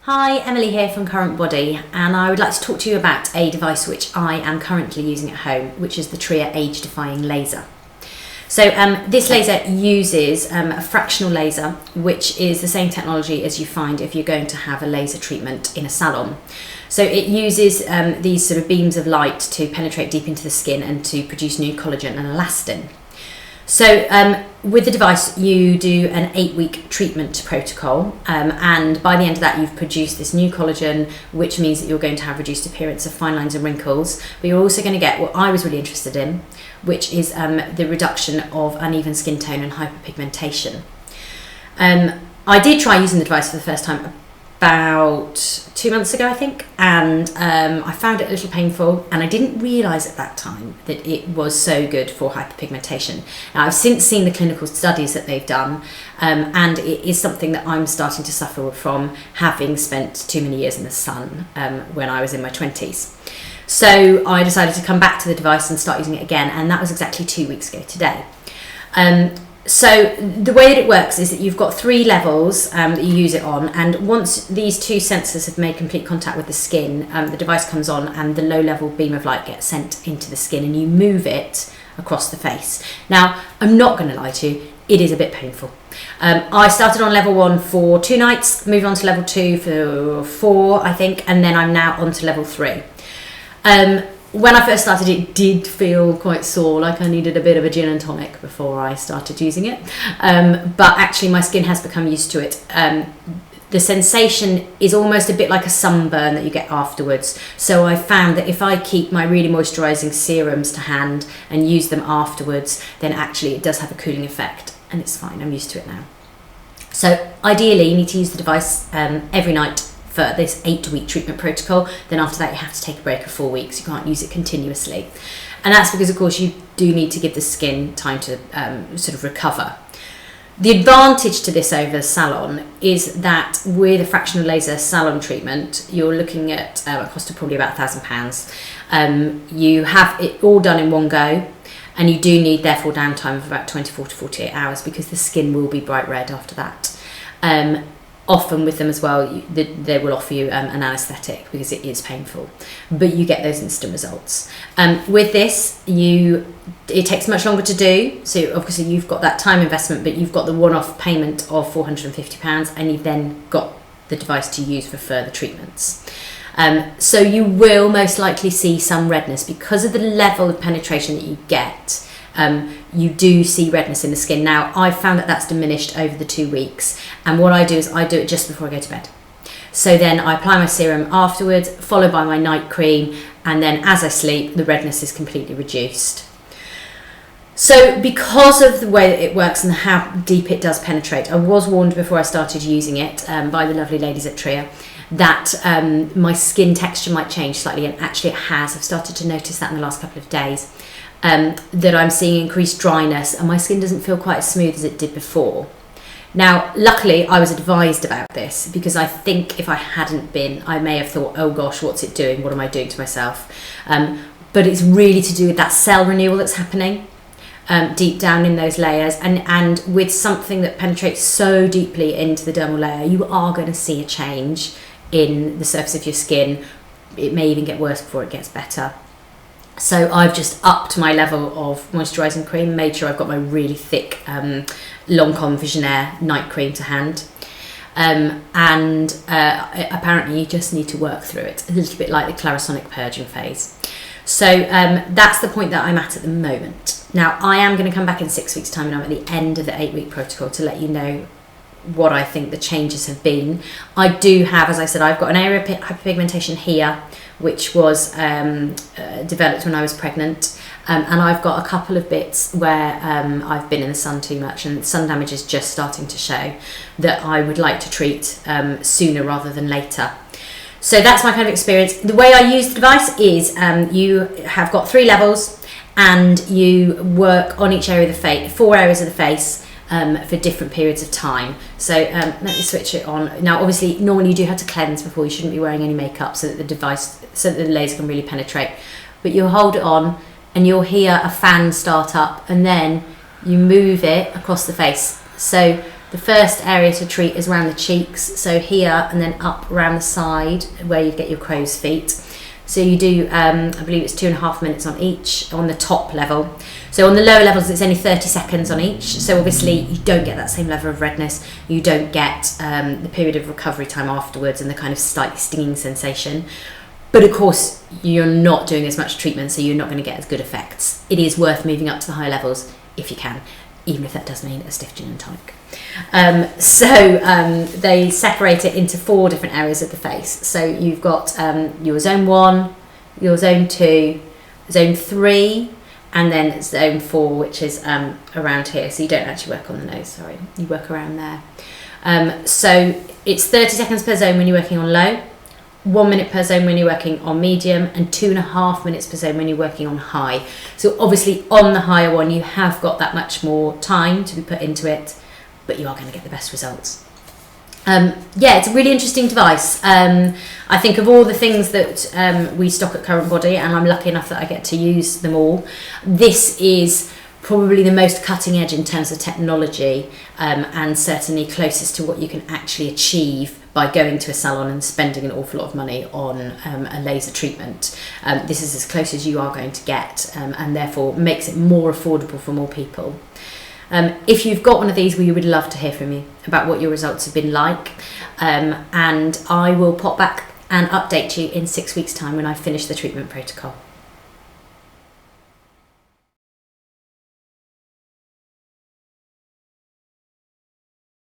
Hi, Emily here from CURRENTBODY, and I would like to talk to you about a device which I am currently using at home, which is the Tria Age Defying Laser. So this laser uses a fractional laser, which is the same technology as you find if you're going to have a laser treatment in a salon. So it uses these sort of beams of light to penetrate deep into the skin and to produce new collagen and elastin. So with the device you do an 8-week treatment protocol, and by the end of that you've produced this new collagen, which means that you're going to have reduced appearance of fine lines and wrinkles, but you're also going to get what I was really interested in, which is the reduction of uneven skin tone and hyperpigmentation. I did try using the device for the first time about 2 months ago, I think, and I found it a little painful, and I didn't realise at that time that it was so good for hyperpigmentation. Now, I've since seen the clinical studies that they've done, and it is something that I'm starting to suffer from, having spent too many years in the sun when I was in my 20s. So I decided to come back to the device and start using it again, and that was exactly 2 weeks ago today. So the way that it works is that you've got 3 levels that you use it on, and once these 2 sensors have made complete contact with the skin, the device comes on and the low level beam of light gets sent into the skin, and you move it across the face. Now, I'm not going to lie to you, it is a bit painful. I started on level 1 for 2 nights, moved on to level 2 for 4, I think, and then I'm now on to level 3. When I first started, it did feel quite sore, like I needed a bit of a gin and tonic before I started using it. But actually my skin has become used to it. The sensation is almost a bit like a sunburn that you get afterwards. So I found that if I keep my really moisturising serums to hand and use them afterwards, then actually it does have a cooling effect, and it's fine, I'm used to it now. So ideally you need to use the device every night for this 8-week treatment protocol. Then after that you have to take a break of 4 weeks. You can't use it continuously, and that's because of course you do need to give the skin time to sort of recover. The advantage to this over salon is that with a fractional laser salon treatment you're looking at a cost of probably about £1,000. You have it all done in one go, and you do need therefore downtime of about 24 to 48 hours because the skin will be bright red after that. Often with them as well, they will offer you an anaesthetic because it is painful, but you get those instant results. With this, it takes much longer to do, so obviously you've got that time investment, but you've got the one-off payment of £450, and you've then got the device to use for further treatments. So you will most likely see some redness because of the level of penetration that you get. You do see redness in the skin. Now, I've found that that's diminished over the 2 weeks, and what I do is I do it just before I go to bed. So then I apply my serum afterwards, followed by my night cream, and then as I sleep, the redness is completely reduced. So because of the way that it works and how deep it does penetrate, I was warned before I started using it by the lovely ladies at Tria that my skin texture might change slightly, and actually it has. I've started to notice that in the last couple of days. That I'm seeing increased dryness, and my skin doesn't feel quite as smooth as it did before. Now, luckily, I was advised about this because I think if I hadn't been, I may have thought, oh gosh, what's it doing? What am I doing to myself? But it's really to do with that cell renewal that's happening deep down in those layers, and with something that penetrates so deeply into the dermal layer, you are going to see a change in the surface of your skin. It may even get worse before it gets better. So I've just upped my level of moisturising cream, made sure I've got my really thick Lancôme Visionaire night cream to hand. Apparently you just need to work through it, a little bit like the Clarisonic purging phase. So that's the point that I'm at the moment. Now, I am going to come back in 6 weeks' time, and I'm at the end of the 8-week protocol to let you know what I think the changes have been. I do have, as I said, I've got an area of hyperpigmentation here, which was developed when I was pregnant, and I've got a couple of bits where I've been in the sun too much, and sun damage is just starting to show, that I would like to treat sooner rather than later. So that's my kind of experience. The way I use the device is you have got 3 levels, and you work on each area of the face, 4 areas of the face, for different periods of time. So let me switch it on. Now, obviously, normally you do have to cleanse before. You shouldn't be wearing any makeup so that the laser can really penetrate. But you'll hold it on, and you'll hear a fan start up, and then you move it across the face. So The first area to treat is around the cheeks, so here and then up around the side where you get your crow's feet. So you do, I believe it's 2.5 minutes on each on the top level. So on the lower levels, it's only 30 seconds on each. So obviously you don't get that same level of redness. You don't get the period of recovery time afterwards and the kind of slightly stinging sensation. But of course, you're not doing as much treatment, so you're not going to get as good effects. It is worth moving up to the higher levels if you can, even if that does mean a stiff gin and tonic. They separate it into 4 different areas of the face. So you've got your zone 1, your zone 2, zone 3, and then zone 4, which is around here. So you don't actually work on the nose, sorry, you work around there. So it's 30 seconds per zone when you're working on low, 1 minute per zone when you're working on medium, and 2.5 minutes per zone when you're working on high. So obviously on the higher one, you have got that much more time to be put into it, but you are going to get the best results. Yeah, it's a really interesting device. I think of all the things that we stock at CURRENTBODY, and I'm lucky enough that I get to use them all, this is probably the most cutting edge in terms of technology, and certainly closest to what you can actually achieve by going to a salon and spending an awful lot of money on a laser treatment. This is as close as you are going to get, and therefore makes it more affordable for more people. If you've got one of these, we would love to hear from you about what your results have been like, and I will pop back and update you in 6 weeks' time when I finish the treatment protocol.